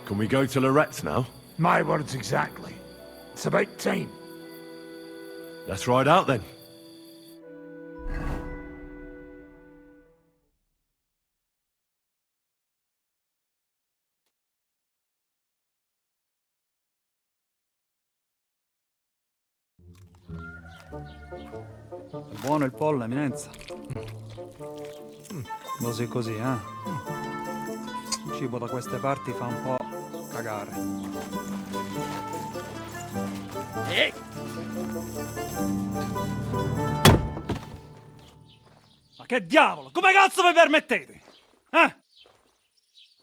Can we go to Loretz now? My words exactly. It's about time. Let's ride out then. È buono il pollo, eminenza. Così così, eh? Il cibo da queste parti fa un po' cagare. Ma che diavolo? Come cazzo vi permettete? Eh?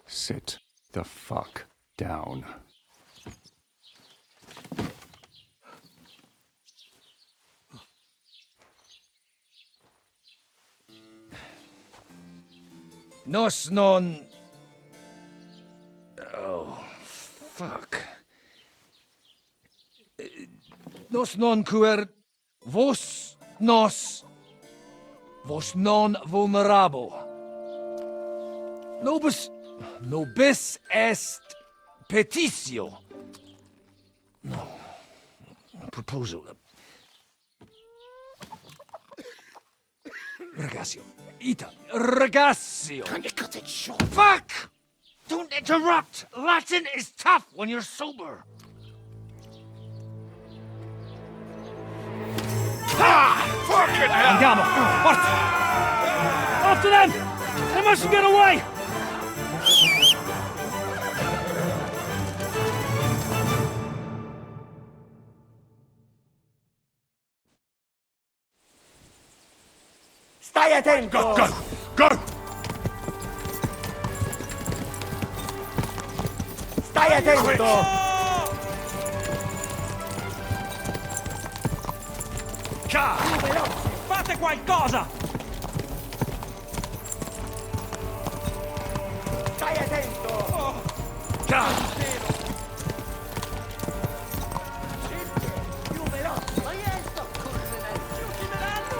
Sit the fuck down. Nos non... Oh, fuck. Nos non cuer... Vos nos... Vos non vulnerabo. Nobis est petitio. No. Proposal. Ragazio. Ita. Ragazio. Can you cut it short? Fuck! Don't interrupt! Latin is tough when you're sober. Fucking hell! Andiamo! Forza! After them! They mustn't get away! Stai attento! Go, go, go! Stai attento! Fate qualcosa! Stai attento! Più veloce! Ma io sto correndo! Ci uccideranno!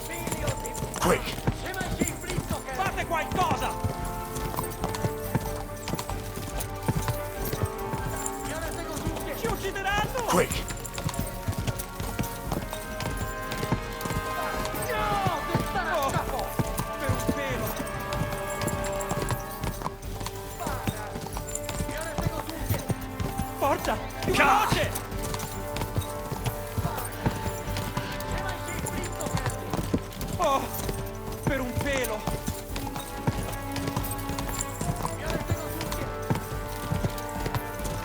Figlio di... Quick! Se mangi il fritto che... Fate qualcosa! Io ne seguo tutti! Ci uccideranno! Quick! No! Che sta a capo! Per un pelo! Io ne seguo tutti! Forza! Più veloce! Se mangi il fritto che... Oh! Per un pelo! Io ne seguo tutti!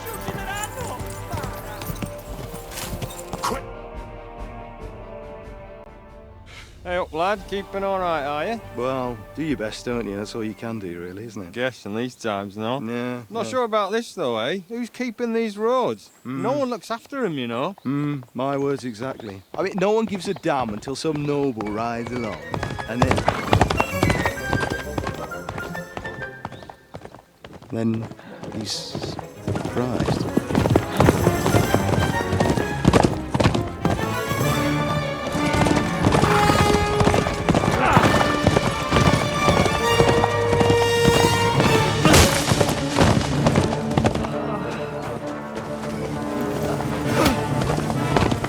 Ci uccideranno! Quick! Hey up, lad. Keeping all right, are you? Well, do your best, don't you? That's all you can do, really, isn't it? Guess in these times, no. Yeah. Not sure about this, though, eh? Who's keeping these roads? No one looks after them, you know. My words exactly. I mean, no one gives a damn until some noble rides along. And then he's surprised.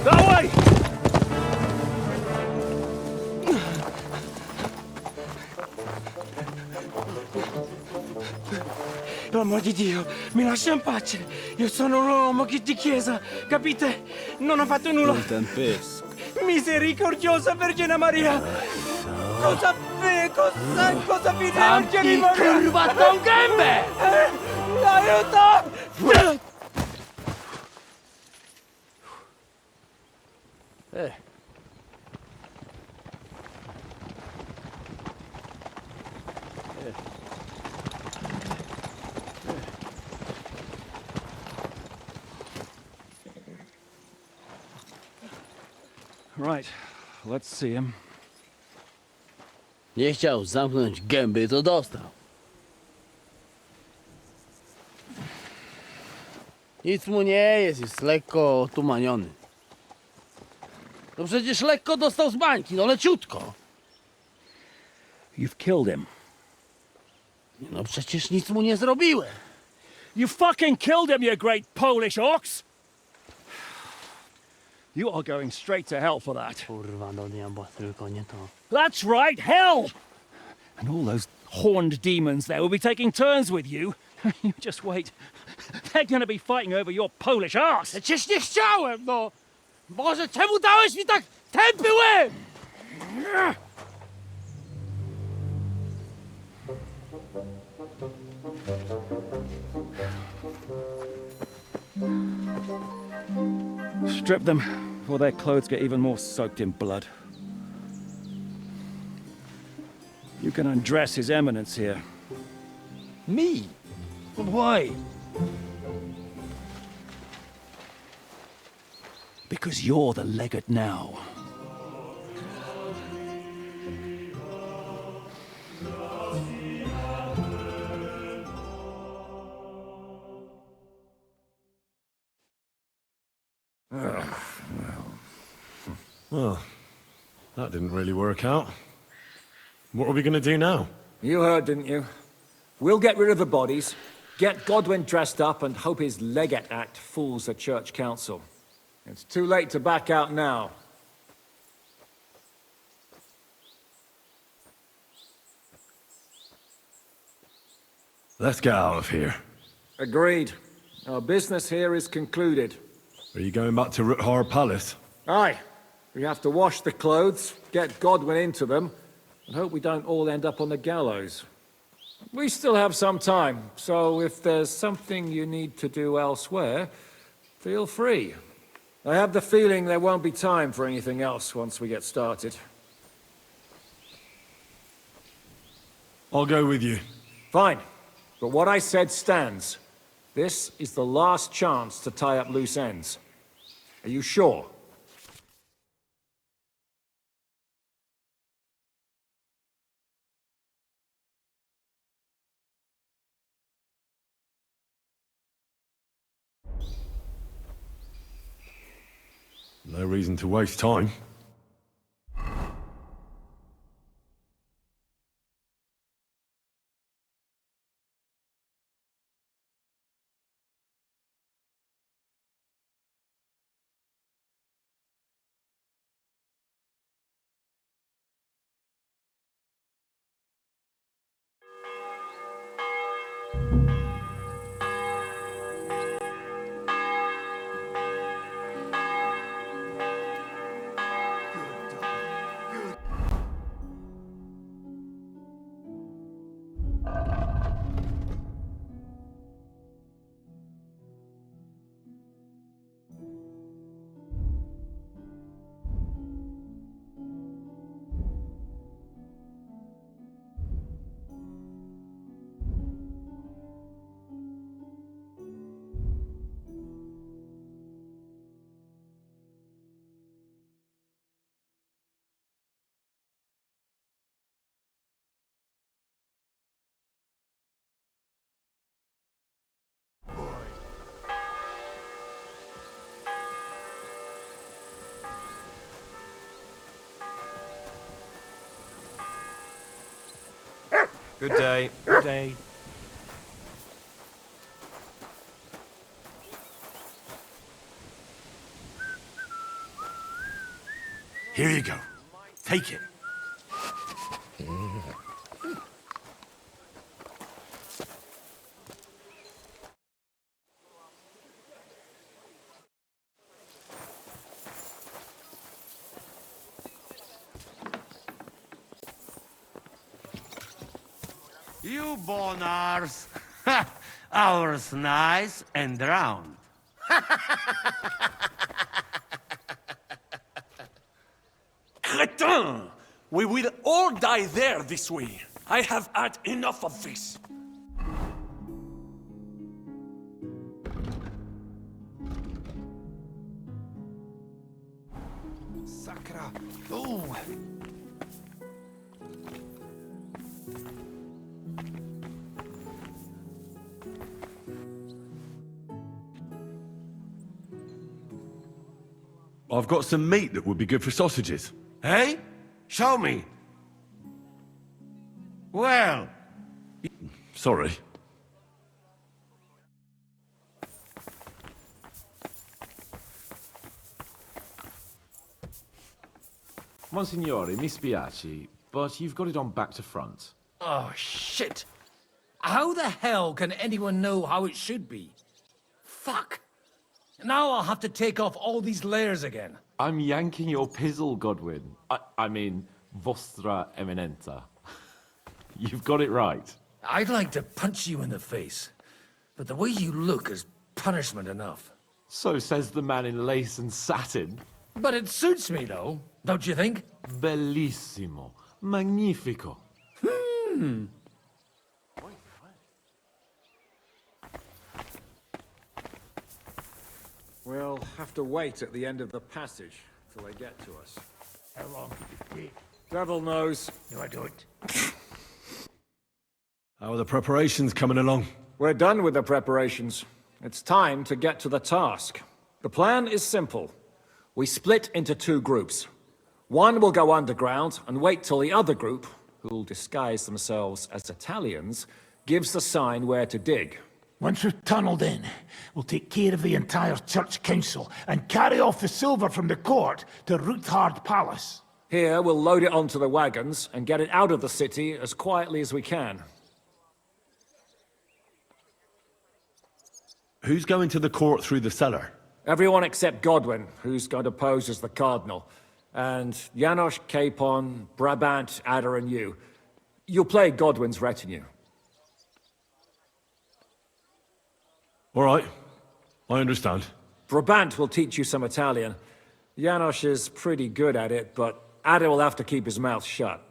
That way! Per amor di Dio, mi lascia in pace. Io sono un uomo di chiesa, capite? Non ho fatto nulla. Tempest. Misericordiosa Vergine Maria! Cosa fine Vergine Maria? Ho rubato un gambe! Aiuto! Right, let's see him. Nie chciał zamknąć gęby, to dostał. Nic mu nie jest lekko otumaniony. No przecież lekko dostał z bańki, no leciutko. You've killed him. No przecież nic mu nie zrobiłem. You fucking killed him, you great Polish ox! You are going straight to hell for that. Kurwa do diabła, tylko nie to. That's right, hell! And all those horned demons there will be taking turns with you. You just wait. They're gonna be fighting over your Polish ass! Przecież nie chciałem, no! Boże, czemu dałeś mi tak tępy łeb? Strip them before their clothes get even more soaked in blood. You can undress His Eminence here. Me? But why? Because you're the legate now. Well, that didn't really work out. What are we gonna do now? You heard, didn't you? We'll get rid of the bodies, get Godwin dressed up, and hope his legate act fools the church council. It's too late to back out now. Let's get out of here. Agreed. Our business here is concluded. Are you going back to Ruthar Palace? Aye. We have to wash the clothes, get Godwin into them, and hope we don't all end up on the gallows. We still have some time, so if there's something you need to do elsewhere, feel free. I have the feeling there won't be time for anything else once we get started. I'll go with you. Fine. But what I said stands. This is the last chance to tie up loose ends. Are you sure? No reason to waste time. Good day. Good day. Here you go. Take it. You bonars. Ours nice and round. Cretin! We will all die there this way. I have had enough of this. Sakra. Ooh. I've got some meat that would be good for sausages. Hey? Show me. Well, Sorry. Monsignore, mi spiace, but you've got it on back to front. Oh, shit. How the hell can anyone know how it should be? Fuck. Now I'll have to take off all these layers again. I'm yanking your pizzle, Godwin. I mean, vostra eminenza. You've got it right. I'd like to punch you in the face, but the way you look is punishment enough. So says the man in lace and satin. But it suits me, though, don't you think? Bellissimo. Magnifico. We'll have to wait at the end of the passage till they get to us. How long could it take? Devil knows. No, I don't. How are the preparations coming along? We're done with the preparations. It's time to get to the task. The plan is simple. We split into two groups. One will go underground and wait till the other group, who'll disguise themselves as Italians, gives the sign where to dig. Once we've tunneled in, we'll take care of the entire church council and carry off the silver from the court to Ruthard Palace. Here, we'll load it onto the wagons and get it out of the city as quietly as we can. Who's going to the court through the cellar? Everyone except Godwin, who's going to pose as the cardinal. And Janos, Capon, Brabant, Adder, and you. You'll play Godwin's retinue. All right. I understand. Brabant will teach you some Italian. Janos is pretty good at it, but Adder will have to keep his mouth shut.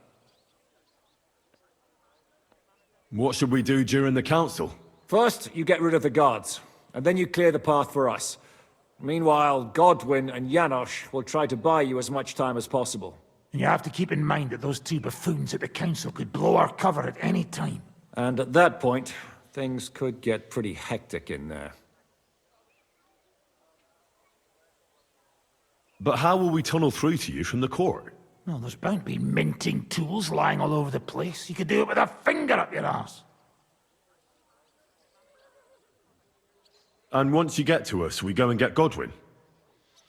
What should we do during the council? First, you get rid of the guards, and then you clear the path for us. Meanwhile, Godwin and Janos will try to buy you as much time as possible. And you have to keep in mind that those two buffoons at the council could blow our cover at any time. And at that point, things could get pretty hectic in there. But how will we tunnel through to you from the court? Well, there's bound to be minting tools lying all over the place. You could do it with a finger up your ass. And once you get to us, we go and get Godwin.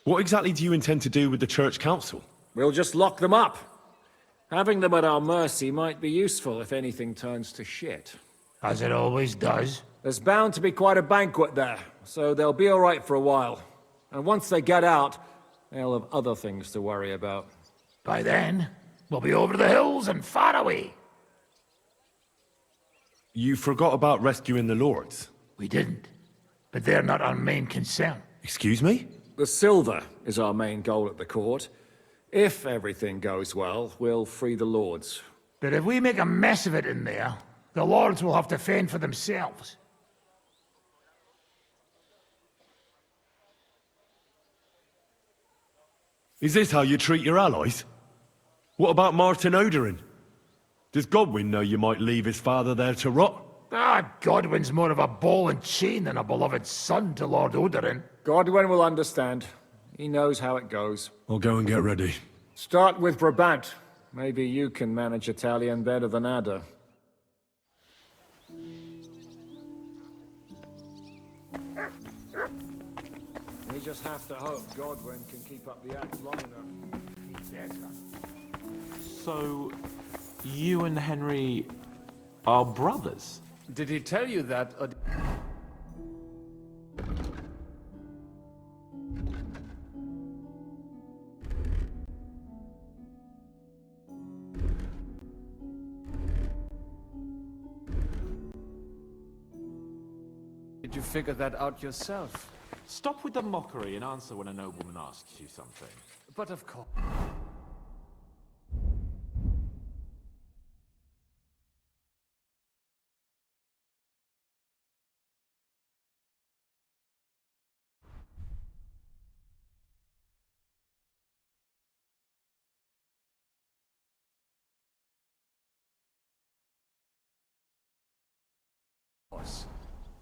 What exactly do you intend to do with the church council? We'll just lock them up. Having them at our mercy might be useful if anything turns to shit. As it always does. There's bound to be quite a banquet there, so they'll be all right for a while. And once they get out, they'll have other things to worry about. By then, we'll be over the hills and far away. You forgot about rescuing the lords. We didn't. But they're not our main concern. Excuse me? The silver is our main goal at the court. If everything goes well, we'll free the lords. But if we make a mess of it in there, the lords will have to fend for themselves. Is this how you treat your allies? What about Martin Oderin? Does Godwin know you might leave his father there to rot? Godwin's more of a ball and chain than a beloved son to Lord Oderin. Godwin will understand. He knows how it goes. I'll go and get ready. Start with Brabant. Maybe you can manage Italian better than Adder. We just have to hope Godwin can keep up the act long enough. So, you and Henry are brothers? Did he tell you that? Or... Did you figure that out yourself? Stop with the mockery and answer when a nobleman asks you something. But of course.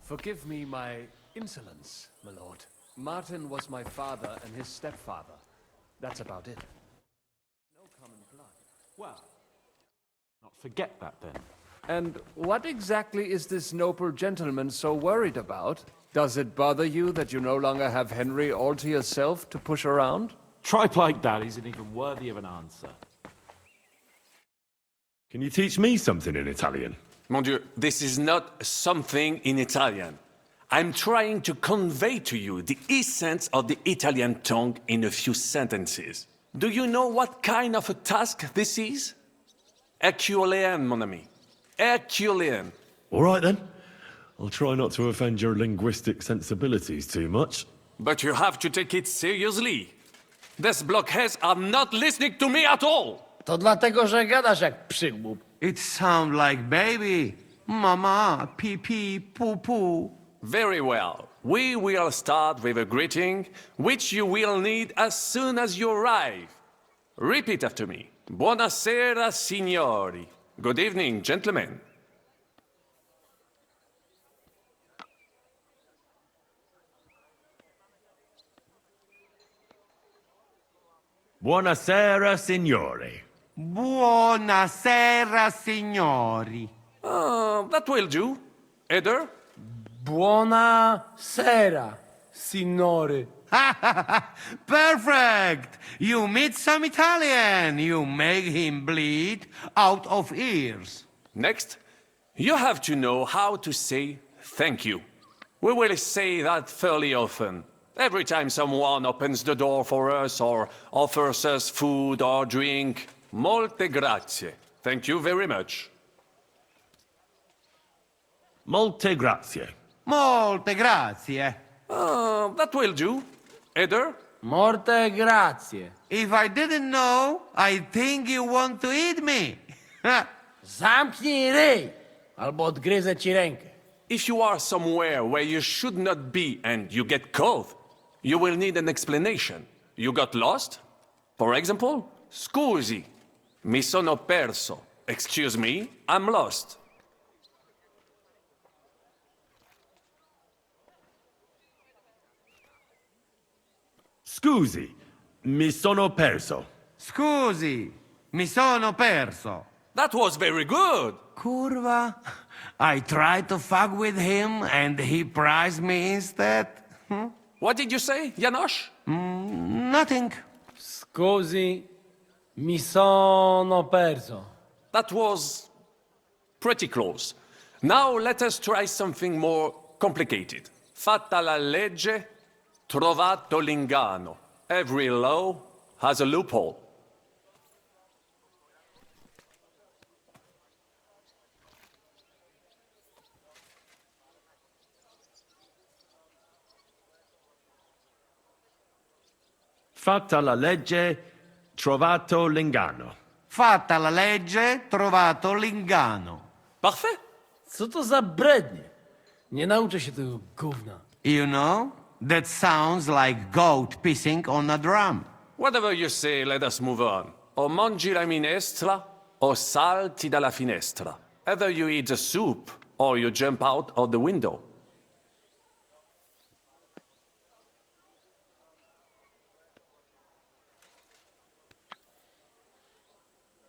Forgive me my insolence, my lord. Martin was my father and his stepfather. That's about it. No common blood. Well, not forget that then. And what exactly is this noble gentleman so worried about? Does it bother you that you no longer have Henry all to yourself to push around? Tripe like that isn't even worthy of an answer. Can you teach me something in Italian? Mon Dieu, this is not something in Italian. I'm trying to convey to you the essence of the Italian tongue in a few sentences. Do you know what kind of a task this is? Herculean, mon ami. Herculean. All right then. I'll try not to offend your linguistic sensibilities too much. But you have to take it seriously. These blockheads are not listening to me at all. To dlatego, że gadasz jak przygłup. It sounds like baby. Mama, pee pee, poo poo. Very well. We will start with a greeting, which you will need as soon as you arrive. Repeat after me. Buonasera, signori. Good evening, gentlemen. Buonasera, signori. Buonasera, signori. That will do. Eder? Buona sera, signori. Perfect! You meet some Italian. You make him bleed out of ears. Next, you have to know how to say thank you. We will say that fairly often. Every time someone opens the door for us or offers us food or drink. Molte grazie. Thank you very much. Molte grazie. Molte grazie. That will do. Eder? Morte grazie. If I didn't know, I think you want to eat me. Zamknij ryj, albo odgryzę ci rękę. If you are somewhere where you should not be and you get caught, you will need an explanation. You got lost? For example, scusi, mi sono perso. Excuse me, I'm lost. Scusi, mi sono perso. Scusi, mi sono perso. That was very good. Curva. I tried to fuck with him and he prized me instead. What did you say, Janosch? Nothing. Scusi, mi sono perso. That was pretty close. Now let us try something more complicated. Fatta la legge, trovato l'ingano. Every law has a loophole. Fatta la legge, trovato l'ingano. Fatta la legge, trovato l'ingano. Parfait. Co to za brednie? Nie nauczę się tego gówna. You know, that sounds like goat pissing on a drum. Whatever you say, let us move on. O mangi la minestra, o salti dalla finestra. Either you eat the soup, or you jump out of the window.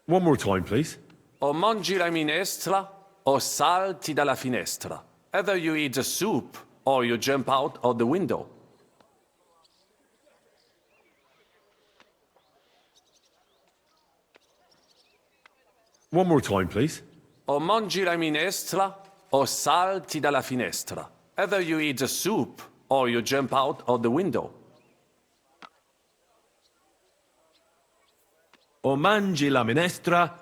One more time, please. O mangi la minestra, o salti dalla finestra. Either you eat the soup, or you jump out of the window. One more time, please. O mangi la minestra, o salti dalla finestra. Either you eat the soup, or you jump out of the window. O mangi la minestra,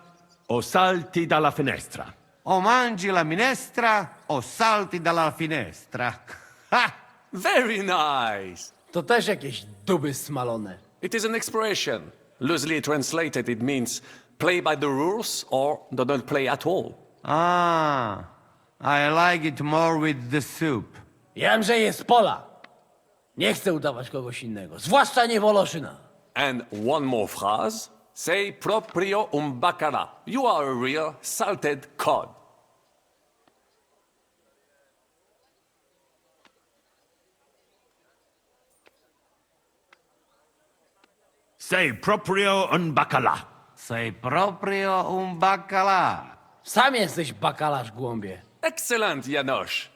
o salti dalla finestra. O mangi la minestra, o salti dalla finestra. Ha! Very nice! To też jakieś duby smalone. It is an expression. Loosely translated, it means play by the rules or do not play at all. Ah, I like it more with the soup. Jamże jest pola. Nie chcę udawać kogoś innego, zwłaszcza nie Woloszyna. And one more phrase. Sei proprio un baccara. You are a real salted cod. Sei proprio un baccalà. Sei proprio un baccalà. Sam jesteś bakalarz, głąbie. Excellent, Janosch.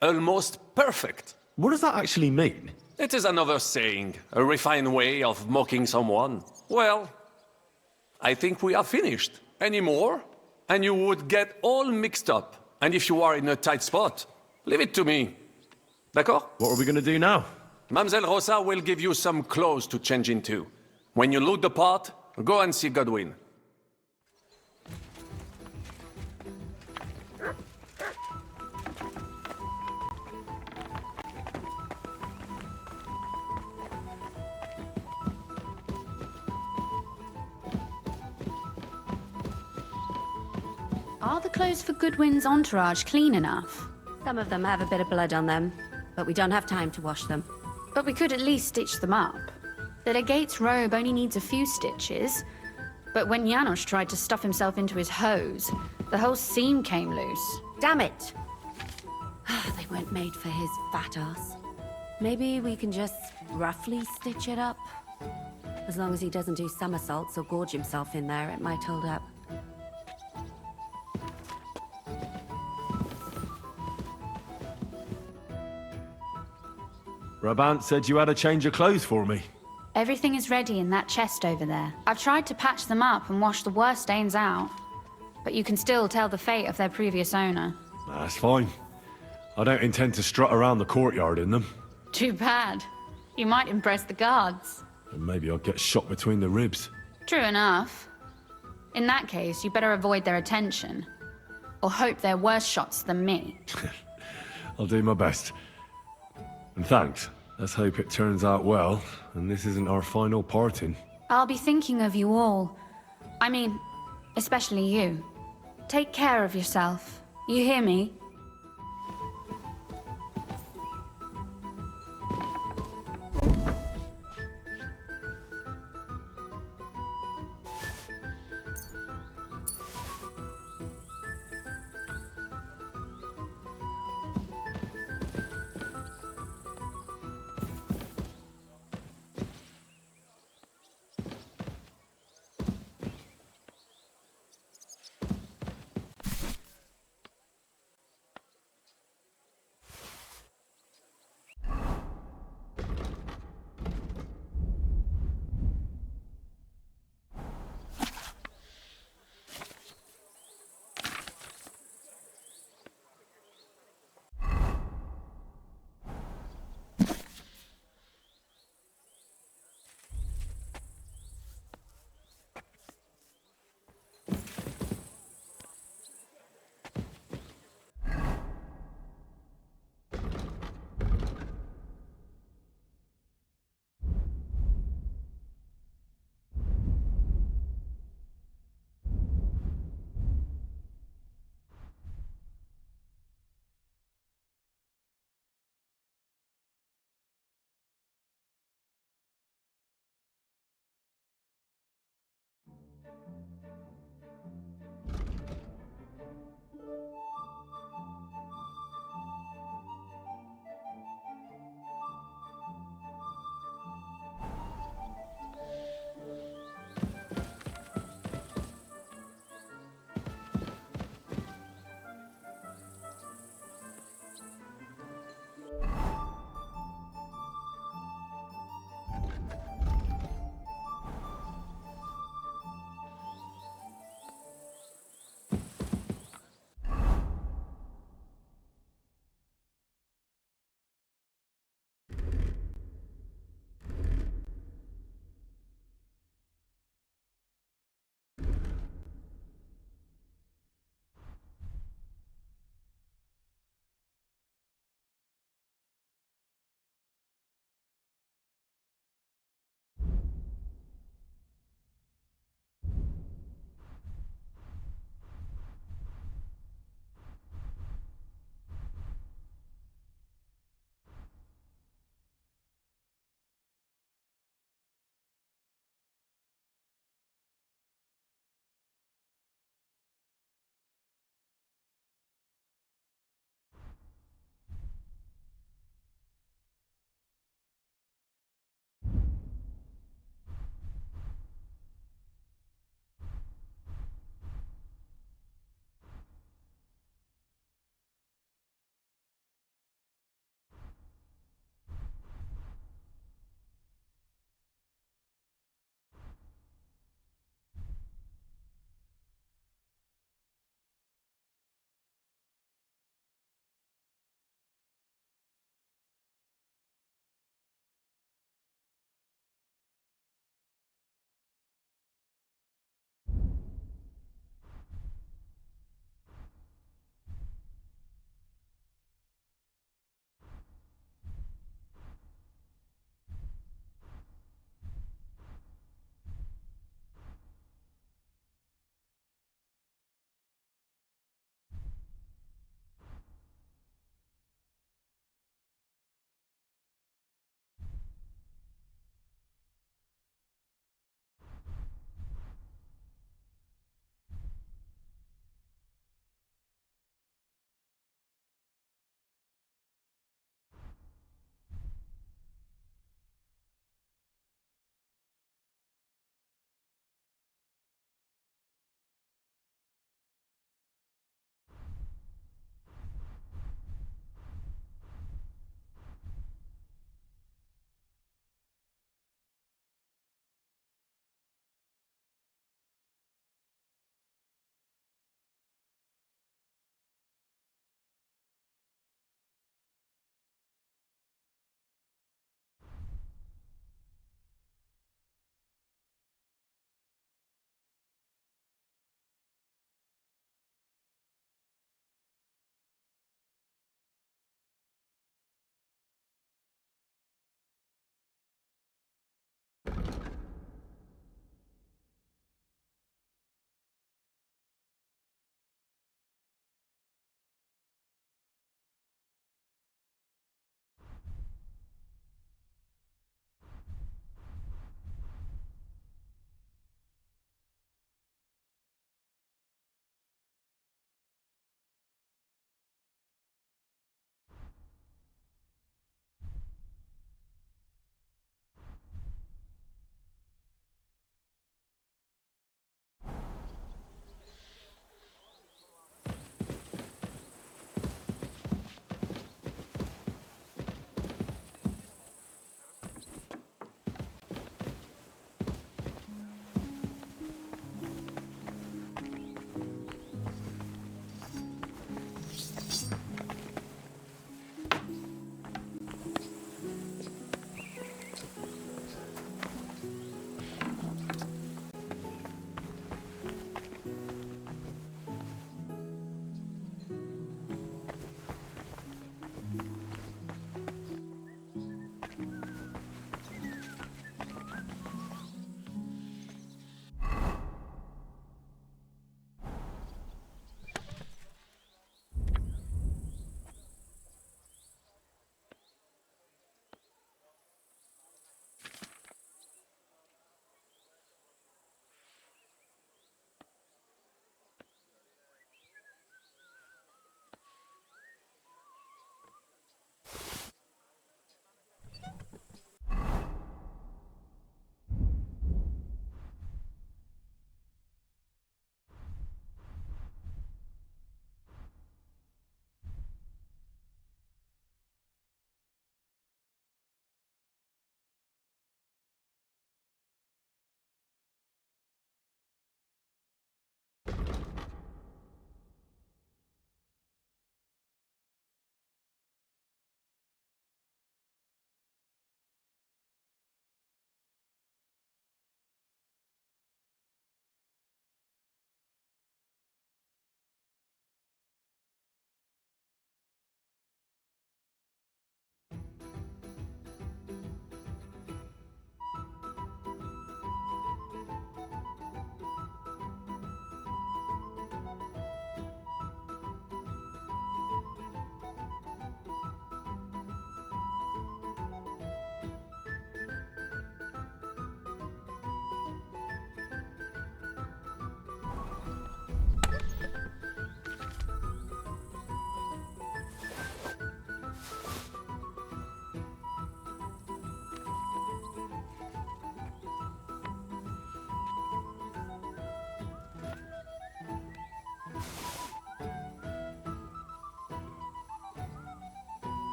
Almost perfect. What does that actually mean? It is another saying, a refined way of mocking someone. Well, I think we are finished. Any more? And you would get all mixed up. And if you are in a tight spot, leave it to me. D'accord? What are we gonna do now? Mademoiselle Rosa will give you some clothes to change into. When you load the pot, go and see Godwin. Are the clothes for Goodwin's entourage clean enough? Some of them have a bit of blood on them, but we don't have time to wash them. But we could at least stitch them up. The legate's robe only needs a few stitches, but when Janos tried to stuff himself into his hose, the whole seam came loose. Damn it! They weren't made for his fat ass. Maybe we can just roughly stitch it up? As long as he doesn't do somersaults or gorge himself in there, it might hold up. Brabant said you had a change of clothes for me. Everything is ready in that chest over there. I've tried to patch them up and wash the worst stains out, but you can still tell the fate of their previous owner. That's fine. I don't intend to strut around the courtyard in them. Too bad. You might impress the guards. And maybe I'll get shot between the ribs. True enough. In that case, you better avoid their attention. Or hope they're worse shots than me. I'll do my best. And thanks. Let's hope it turns out well, and this isn't our final parting. I'll be thinking of you all. I mean, especially you. Take care of yourself. You hear me?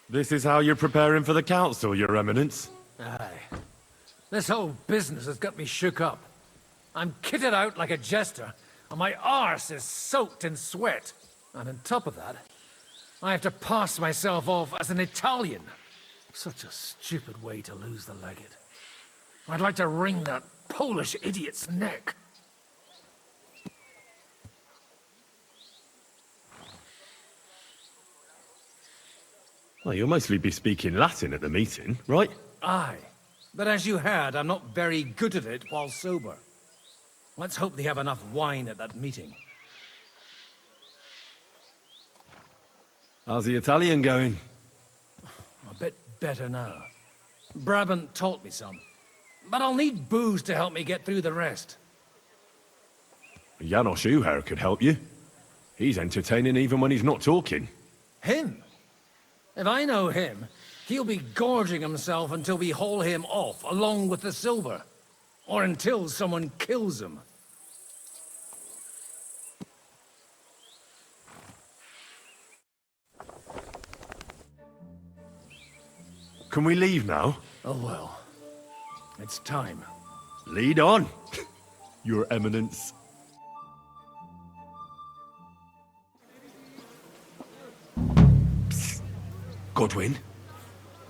This is how you're preparing for the council, Your Eminence? Aye. This whole business has got me shook up. I'm kitted out like a jester, and my arse is soaked in sweat. And on top of that, I have to pass myself off as an Italian. Such a stupid way to lose the legate. I'd like to wring that Polish idiot's neck. Well, you'll mostly be speaking Latin at the meeting, right? Aye. But as you heard, I'm not very good at it while sober. Let's hope they have enough wine at that meeting. How's the Italian going? A bit better now. Brabant taught me some. But I'll need booze to help me get through the rest. Janos Uher could help you. He's entertaining even when he's not talking. Him? If I know him, he'll be gorging himself until we haul him off, along with the silver. Or until someone kills him. Can we leave now? Oh well. It's time. Lead on, Your Eminence. Psst. Godwin,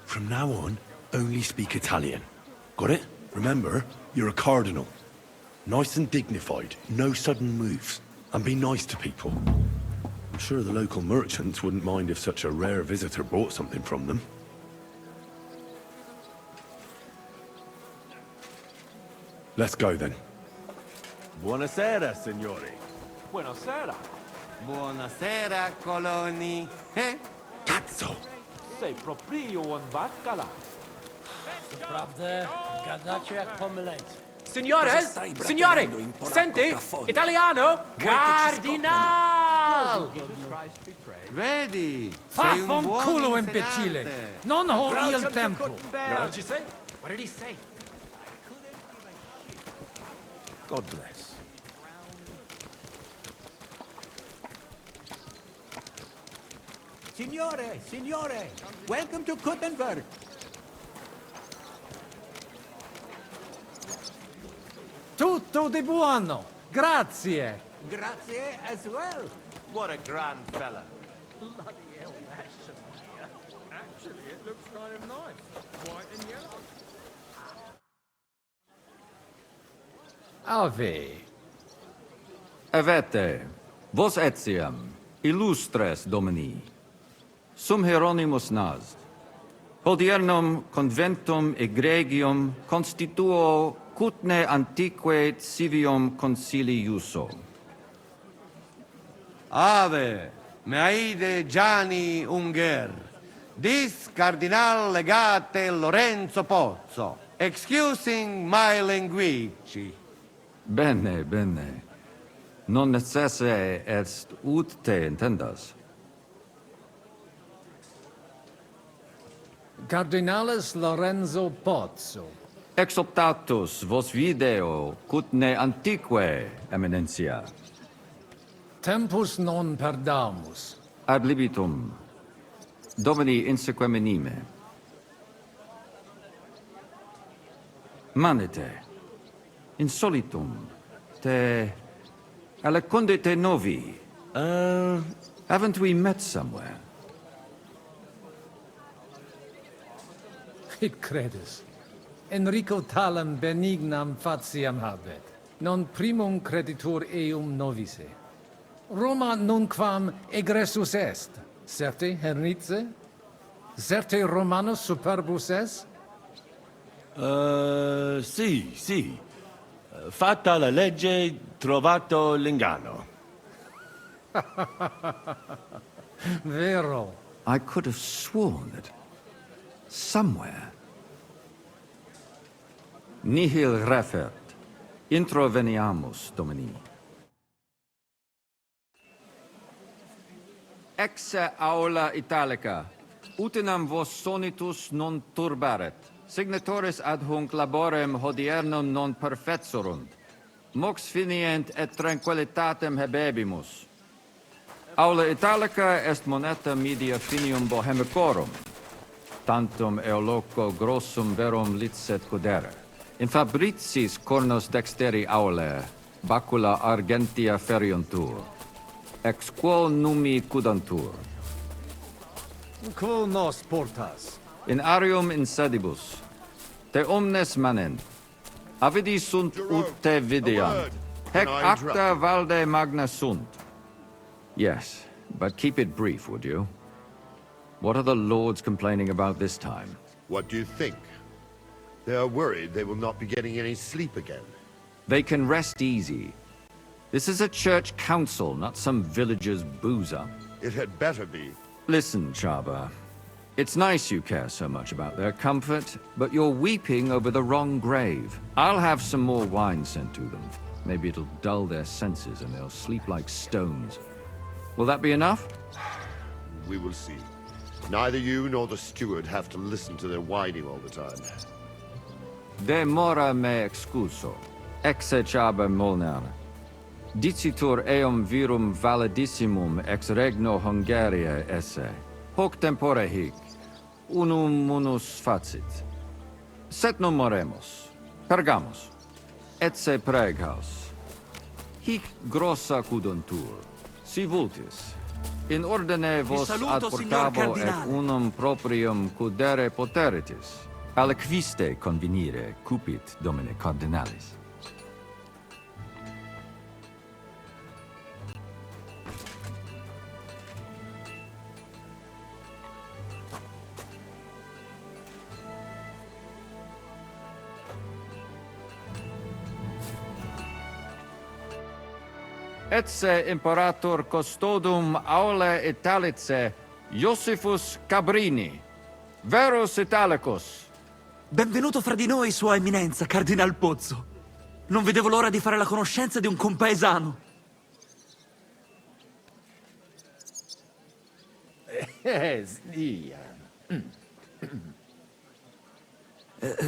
from now on, only speak Italian. Got it? Remember, you're a cardinal. Nice and dignified, no sudden moves. And be nice to people. I'm sure the local merchants wouldn't mind if such a rare visitor bought something from them. Let's go then. Buonasera, signori. Buonasera. Buonasera, coloni. Eh? Cazzo! Sei proprio un vaccala. Prawdę gadacie jak pomyleńcy. Signores! Signori! Senti! Italiano! Cardinal! Vedi? Fa sei un von buon culo, insegnante. imbecille! Non ho il tempo! What did you say? What did he say? God bless. Signore, signore, welcome to Kuttenberg. Tutto di buono! Grazie! Grazie as well. What a grand fella. Bloody hell, that's familiar. Actually, it looks kind of nice. White and yellow. Ave. Avete, vos etiam, illustres domini, sum Hieronymus nas, hodiernum conventum egregium constituo cutne antique civium concili iuso. Ave, meaide Gianni Unger, dis cardinal legate Lorenzo Pozzo, excusing my language. Bene, bene. Non necesse est ut te intendas. Cardinalis Lorenzo Pozzo. Exoptatus vos video cutne antique, eminencia. Tempus non perdamus. Ad libitum. Domini insequem inime. Manete. Insolitum. Te... Alecunde te novi. Haven't we met somewhere? It credis. Enrico talam benignam faciam habet. Non primum creditur eum novice. Roma nunquam egressus est. Certe, Hernice? Certe Romanus superbus est? Sì. Fatta la legge, trovato l'ingano. Vero. I could have sworn that somewhere. Nihil refert. Introveniamus, Domini. Exe aula italica. Utinam vos sonitus non turbaret. Signatores ad hunc laborem hodiernum non perfetsurunt. Mox finient et tranquillitatem habebimus. Aula italica est moneta media finium bohemicorum. tantum eoloco grossum verum licet codere. In fabricis cornos dexteri aule, bacula argentia feriuntur, ex quo numi cudantur. Quo nos portas? In arium insedibus, te omnes manent, avidi sunt ut te videant, hec acta valde magna sunt. Yes, but keep it brief, would you? What are the lords complaining about this time? What do you think? They are worried they will not be getting any sleep again. They can rest easy. This is a church council, not some villager's boozer. It had better be. Listen, Chaba. It's nice you care so much about their comfort, but you're weeping over the wrong grave. I'll have some more wine sent to them. Maybe it'll dull their senses and they'll sleep like stones. Will that be enough? We will see. Neither you nor the steward have to listen to their whining all the time. De mora me excuso. Exe Chaba Molnar. Dicitur eum virum validissimum ex regno Hungaria esse. Hoc tempore hic. Unum munus facit. Set non moremus. Pergamus. Etse preghaus. Hic grossa cuduntur. Si vultis. In ordine vos ad portabo et unum proprium cudere poteritis. Aliquiste convenire cupit domine cardinalis. Etse imperator custodum aule Italice Iosifus Cabrini, verus Italicus. Benvenuto fra di noi, Sua Eminenza, Cardinal Pozzo. Non vedevo l'ora di fare la conoscenza di un compaesano.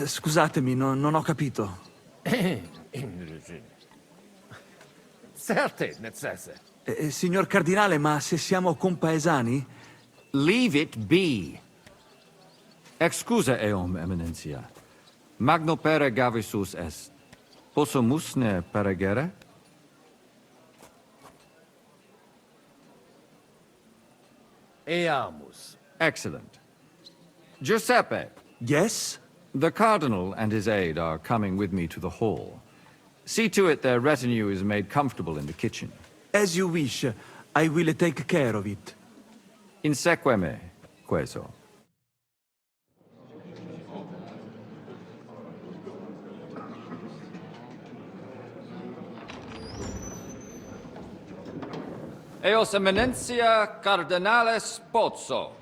Scusatemi, non ho capito. Certes, necesse. Signor Cardinale, ma se siamo compaesani? Leave it be. Excusa eum, Eminentia. Magno pere gavisus est. Possumusne peregere? Eamus. Excellent. Giuseppe. Yes? The Cardinal and his aide are coming with me to the hall. See to it their retinue is made comfortable in the kitchen. As you wish. I will take care of it. Inseque me, queso. Eos Eminentia Cardinales Pozzo.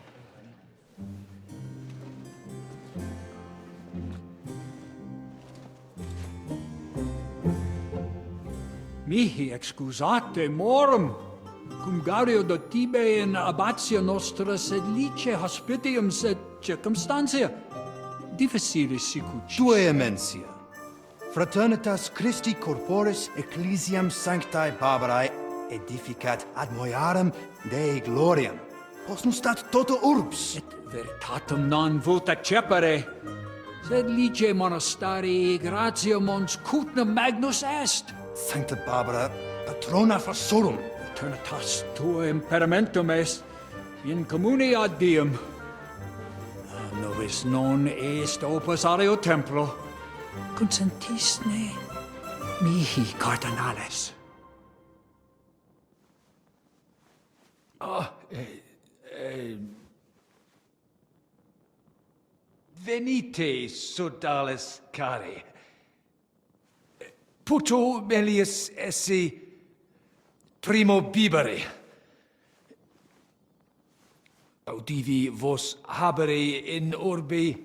Mihi excusate morum, cum gaudio do tibe in abatio nostra sed lice hospitium sed circumstantia difficilis sicucis. Tua emensia, fraternitas Christi corporis ecclesiam sanctae Barbarae edificat ad moiarem Dei gloriam. Postnustat toto urbs. Et veritatum non vult accepere, sed lice monastarii gratium mons cutnum magnus est. Sancta Barbara, patrona forsorum. Eternitas tua imperamentum est in communi ad diem. Novis non est opus areo templo. Consentisne mihi cardinales. Venite, sodales cari. Puto melius esse primo bibere. Audivi vos habere in orbe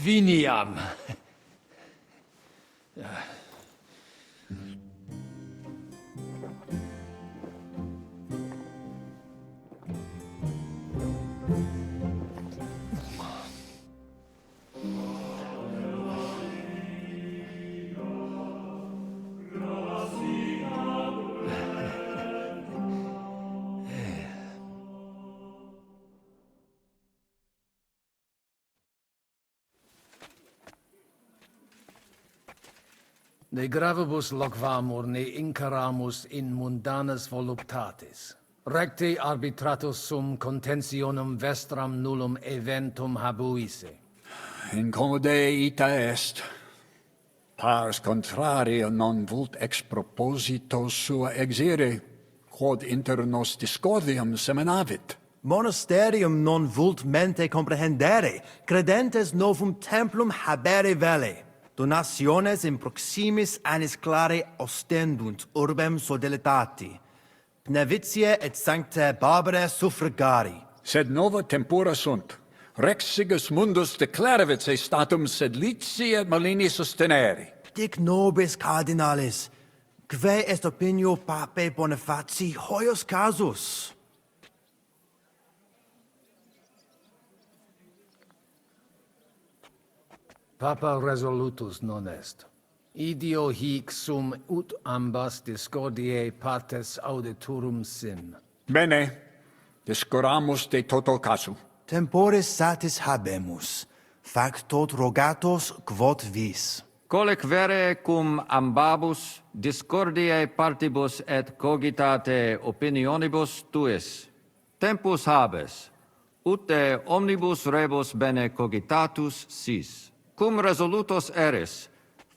viniam. De gravibus loquamur ne incaramus in mundanas voluptatis. Recte arbitratus sum contentionum vestram nullum eventum habuisse. Incomode ita est. Pars contrario non vult ex proposito sua exire, quod inter nos discordium seminavit. Monasterium non vult mente comprehendere, credentes novum templum habere vele. Donationes in proximis annis clare ostendunt urbem sodelitati. Pnevitiae et sanctae Barbarae suffragari. Sed nova tempora sunt. Rex sigus mundus declaravit se statum sed lici et malini sostenere. Dic nobis cardinalis, quae est opinio papae Bonifaci hoius casus? Papa resolutus non est. Idio hic sum ut ambas discordiae partes auditorum sin. Bene, discuramus de toto casu. Temporis satis habemus, fac tot rogatos quod vis. Colec vere cum ambabus discordiae partibus et cogitate opinionibus tuis. Tempus habes, ute omnibus rebus bene cogitatus sis. Cum resolutos eris,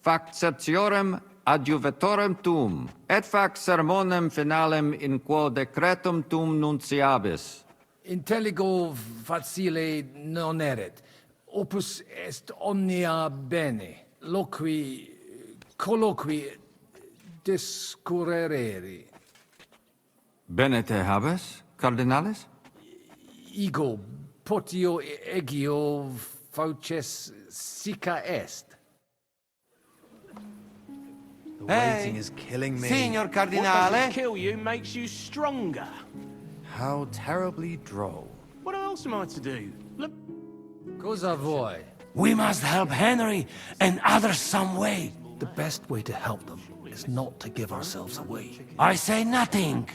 fac certiorem adjuvetorem tuum, et fac sermonem finalem in quo decretum tuum nunciabis. Intelligo facile non erit. Opus est omnia bene. Loqui, colloqui, discurrere. Bene te habes, cardinalis? Ego, potio egio fauces sica est. The waiting is killing me. Signor What Cardinale. doesn't kill you makes you stronger. How terribly droll. What else am I to do? Look. Cosa vuoi? We must help Henry and others some way. The best way to help them is not to give ourselves away. I say nothing.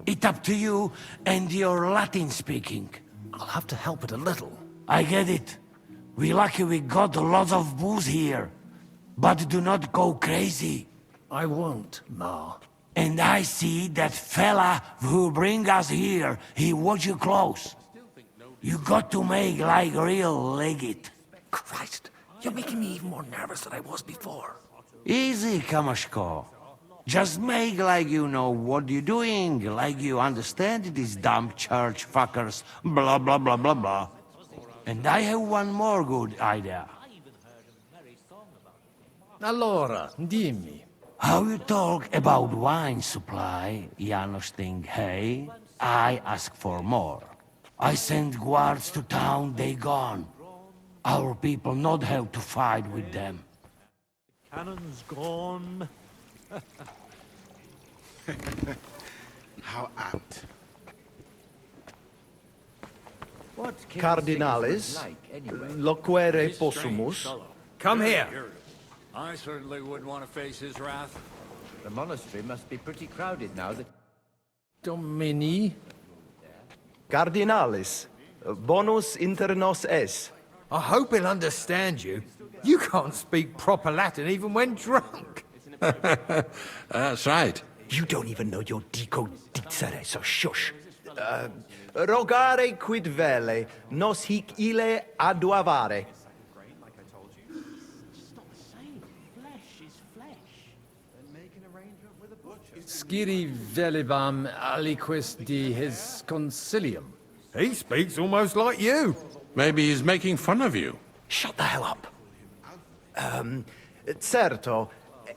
It's up to you and your Latin speaking. I'll have to help it a little. I get it. We lucky we got lots of booze here. But do not go crazy. I won't, Ma. And I see that fella who bring us here. He watch you close. You got to make like real legate. Christ, you're making me even more nervous than I was before. Easy, Kamashko. Just make like you know what you're doing, like you understand these dumb church fuckers, blah blah blah blah blah. And I have one more good idea. Allora, dimmi. How you talk about wine supply, Janos think, hey? I ask for more. I send guards to town, they gone. Our people not have to fight with them. Cannon's gone. How apt. Cardinalis, loquere possumus. Come here. I certainly wouldn't want to face his wrath. The monastery must be pretty crowded now that... Domini? Cardinalis, bonus inter nos es. I hope he'll understand you. You can't speak proper Latin even when drunk. That's right. You don't even know your dico dicere, so shush. Rogare quid vele, nos hic ille aduavare. Sciri velibam aliquis di his concilium. He speaks almost like you. Maybe he's making fun of you. Shut the hell up. Certo,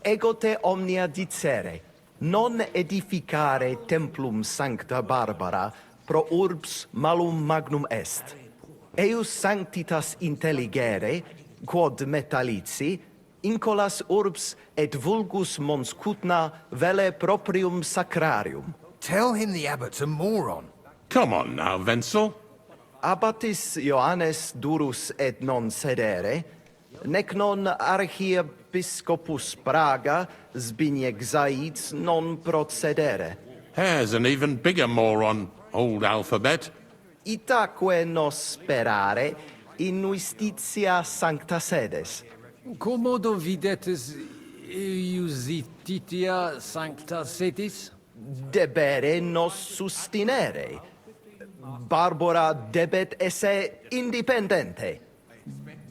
ego te omnia dicere, non edificare templum sancta Barbara pro urbs malum magnum est. Eius sanctitas intelligere, quod metallici, incolas urbs et vulgus mons cutna vele proprium sacrarium. Tell him the abbot's a moron. Come on now, Wenzel. Abbatis Ioannes durus et non sedere, nec non archiepiscopus Praga Zbigniew Zaid non procedere. Here's an even bigger moron, old alphabet. Itaque nos sperare in justitia sancta sedes. Commodo videtis Iusititia sancta setis? Debere nos sustinere. Barbara debet esse independente.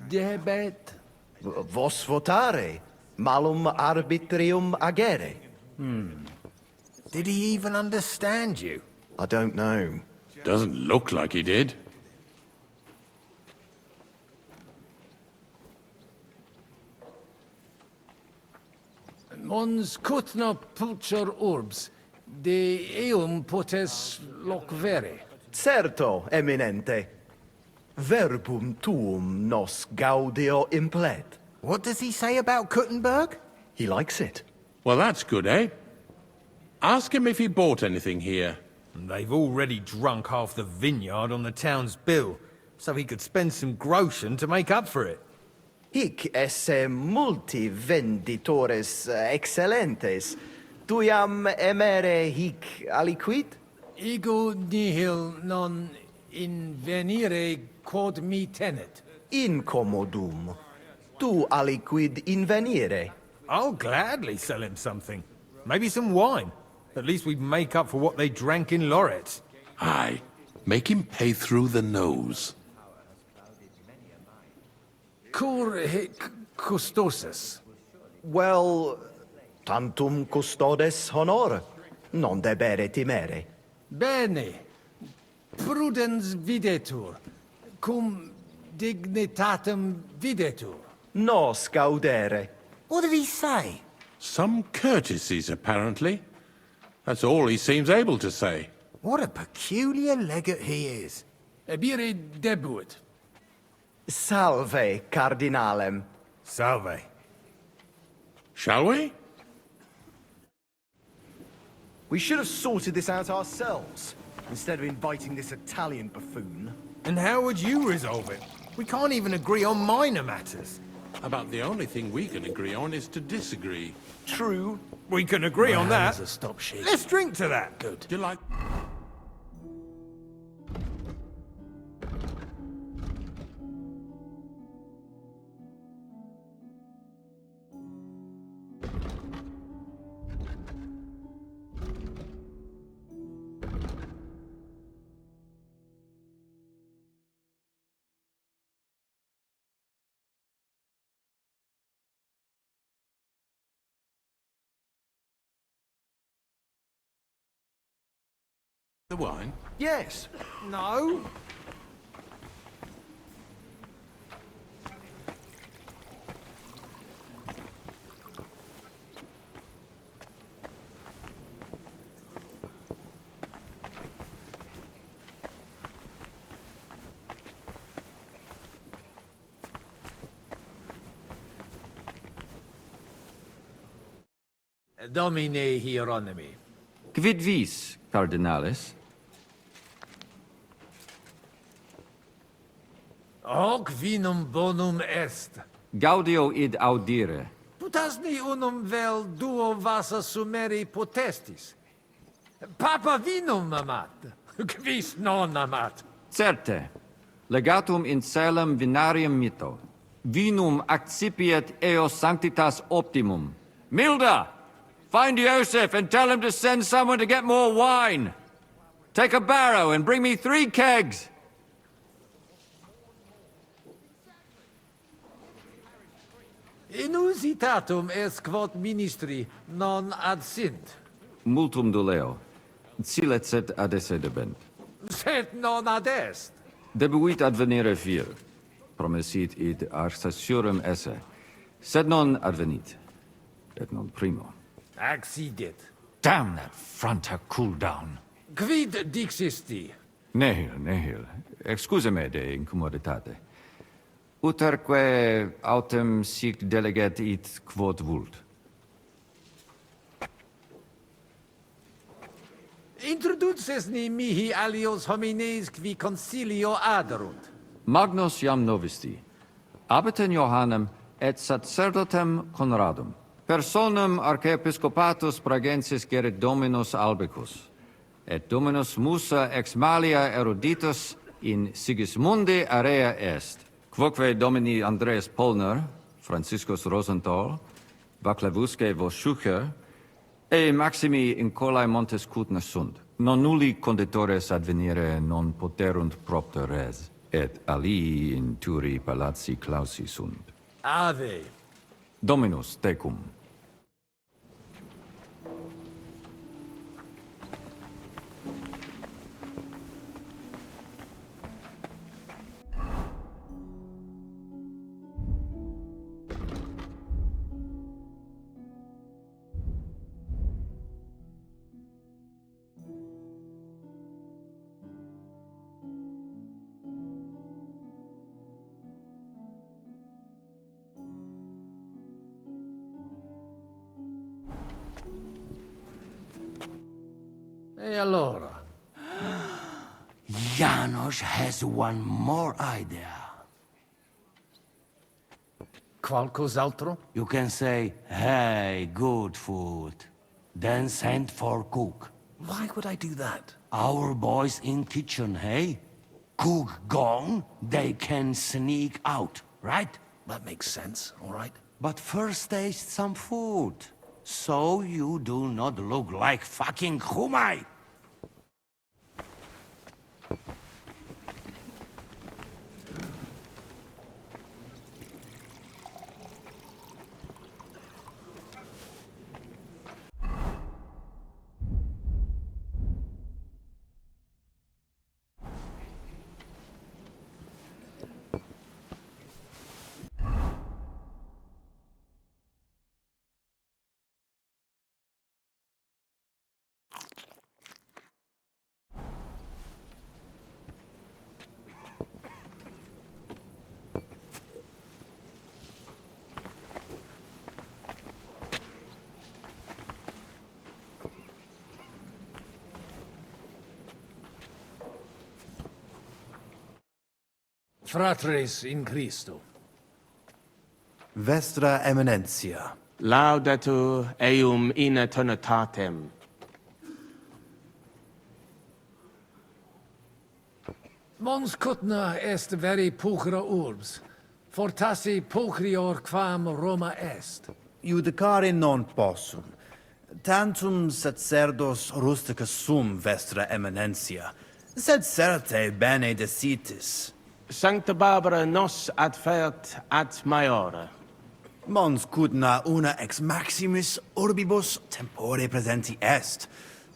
Debet? Vos votare. Malum arbitrium agere. Did he even understand you? I don't know. Doesn't look like he did. Mons cutna pulcher urbs, de eum potes locvere. Certo, eminente. Verbum tuum nos gaudio implet. What does he say about Kuttenberg? He likes it. Well, that's good, eh? Ask him if he bought anything here. They've already drunk half the vineyard on the town's bill, so he could spend some groschen to make up for it. Hic esse multi venditores excellentes. Tuiam emere hic aliquid? Ego nihil non invenire quod mi tenet. Incommodum. Tu aliquid invenire. I'll gladly sell him something. Maybe some wine. At least we'd make up for what they drank in Lorette. Aye. Make him pay through the nose. Cur hic custosus? Well, tantum custodes honor. Non debere timere. Bene. Prudens videtur. Cum dignitatem videtur. Nos gaudere. What did he say? Some courtesies, apparently. That's all he seems able to say. What a peculiar legate he is. Ebire debuit. Salve, cardinalem. Salve. Shall we? We should have sorted this out ourselves, instead of inviting this Italian buffoon. And how would you resolve it? We can't even agree on minor matters. About the only thing we can agree on is to disagree. True. We can agree on that. Stop shaking. Let's drink to that. Good. Do you like... the wine? Yes. No. Domine Hieronymi. Quid vis, cardinalis? Hoc vinum bonum est. Gaudio id audire. Putasni unum vel duo vasa sumeri potestis. Papa vinum amat. Quis non amat. Certe. Legatum in celem vinarium mito. Vinum accipiet eo sanctitas optimum. Milda! Find Joseph and tell him to send someone to get more wine. Take a barrow and bring me 3 kegs. Inusitatum est quod ministri non ad sint. Multum doleo. Silet set ad esse debent. Sed non ad est. Debuit advenire vir. Promesit id arsaciorem esse. Sed non advenit. Et non primo. Accidit. Damn that front cool down. Quid dixisti? Nihil, nihil. Excuse me de incommoditate. Uterque autem sic delegat it quod vult. Introduces ni mihi alios homines qui concilio aderunt. Magnus iam novisti. Abitem Johannem et sacerdotem Conradum. Personam archiepiscopatus Pragensis gerit Dominus Albicus. Et Dominus Musa ex malia eruditus in Sigismundi area est. Quoque Domini Andreas Polner, Franciscus Rosenthal, Vaclavusque vos sucher, e maximi in colae montes cutna sunt. Non nulli conditores advenire non poterunt propter res, et alii in turi palazzi clausi sunt. Ave. Dominus tecum. E allora? Janos has one more idea. Qualcos'altro? You can say, hey, good food. Then send for cook. Why would I do that? Our boys in kitchen, hey? Cook gone, they can sneak out, right? That makes sense, all right. But first taste some food. So you do not look like fucking Humai. Fratres in Christo. Vestra Eminentia. Laudetur eum in eternitatem. Mons cutna est veri pulchra urbs. Fortassi pulchrior quam Roma est. Judicare non possum. Tantum sacerdos rusticus sum, Vestra Eminentia. Sed certe bene decitis. Sancta Barbara nos adfert ad maiore. Mons cutna una ex maximis urbibus tempore presenti est.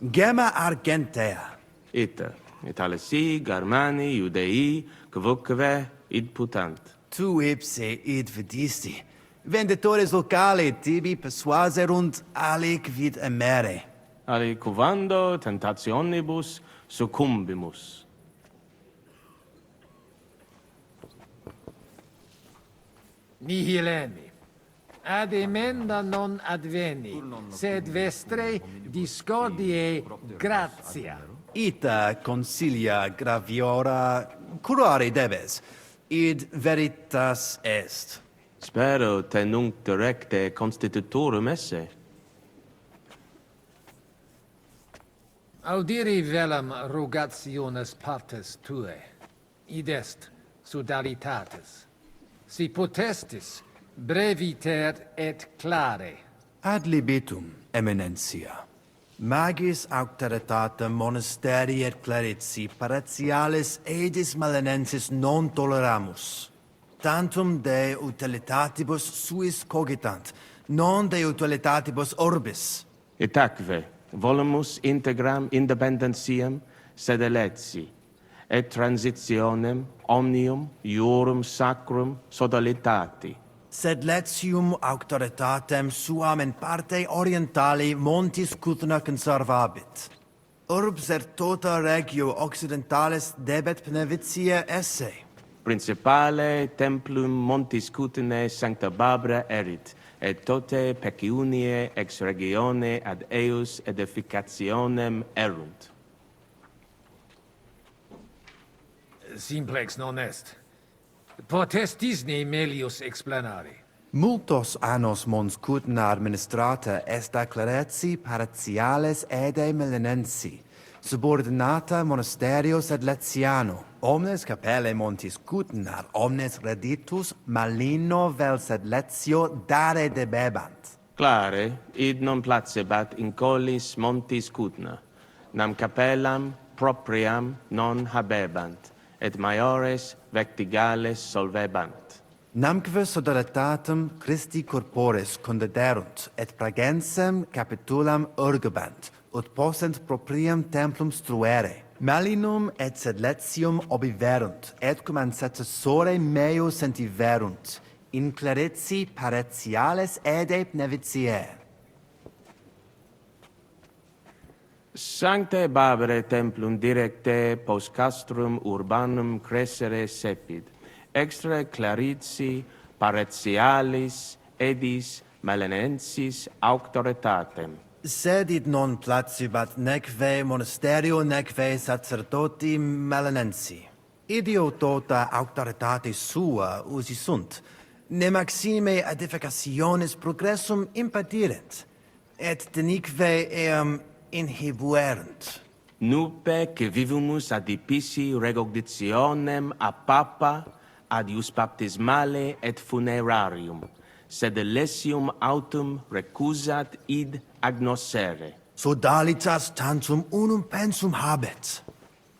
Gemma argentea. Ita, Italisi, Germani, Judei, quoque id putant. Tu ipse id vidisti. Venditores locali tibi persuaserunt alic vid emere. Ali cuvando tentationibus succumbimus. Nihil emi. Ad emenda non adveni, sed vestre discordiae gratia. Ita consilia graviora curare debes, id veritas est. Spero te nunc directe constitutorum esse. Audiri velam rogationes partes tue, id est sodalitatis. Si potestis, breviter et clare. Ad libitum, Eminentia. Magis auctoritatem monasteri et clerici paratialis edis malenensis non toleramus. Tantum de utilitatibus suis cogitant, non de utilitatibus orbis. Itaque, volumus integram independentiam sed eletsi, et transitionem omnium iorum sacrum sodalitati. Sed letium auctoritatem suam in parte orientali montis cutna conservabit. Urbs er tota regio occidentalis debet benevitia esse. Principale templum montis cutine Sancta Barbara erit, et tote peciunie ex regione ad eius edificationem erunt. Simplex non est. Potestisne melius explanare. Multos annos mons cutna administrata est a clerici paratiales ede melenensi, subordinata monasterio sed letiano. Omnes capelle montis cutnar, omnes reditus malino vel sed letio dare debebant. Clare, id non placebat in collis montis cutna, nam capellam propriam non habebant, et maiores vectigales solvebant. Namque sodalitatem Christi corporis condederunt, et pragensem capitulam urgebant, ut possent propriam templum struere. Malinum et sedletium obiverunt, et cum ancestore meo sentiverunt, in clareti paretiales edep nevitiae. Sancte Babere templum directe post castrum urbanum crescere sepid, extra clarici paretialis edis melanensis auctoritatem. Sed id non placibat neque monasterio neque sacerdoti melanensi. Idio tota auctoritate sua usi sunt, ne maxime edificationis progressum impedirent, et denique eam inhibuerunt. Nupe que vivumus adipici recognitionem a papa adius baptismale et funerarium, sed lesium autum recusat id agnoscere. Sodalitas tantum unum pensum habet.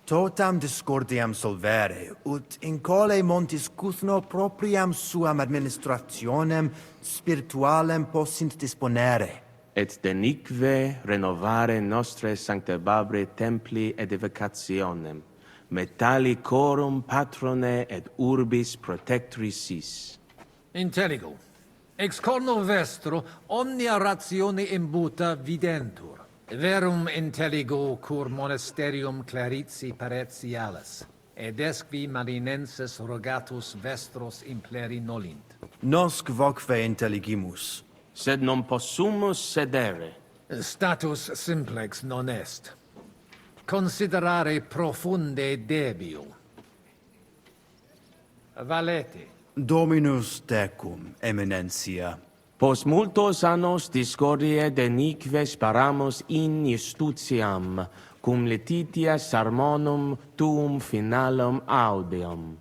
Totam discordiam solvere, ut in cole montis cuthno propriam suam administrationem spiritualem possint disponere. Et denique renovare nostre sanctababre templi edificationem, metallicorum patrone et urbis protectris sis. Intelligo. Ex corno vestro omnia ratione imbuta videntur. Verum intelligo cur monasterium clarici paretialis, ed esqui marinenses rogatus vestros impleri nolint. Nosc voque intelligimus. Sed non possumus sedere. Status simplex non est. Considerare profunde debio. Valete. Dominus tecum, eminentia. Post multos annos discordie denique sparamus in justitiam, cum letitia sermonum tuum finalum audeum.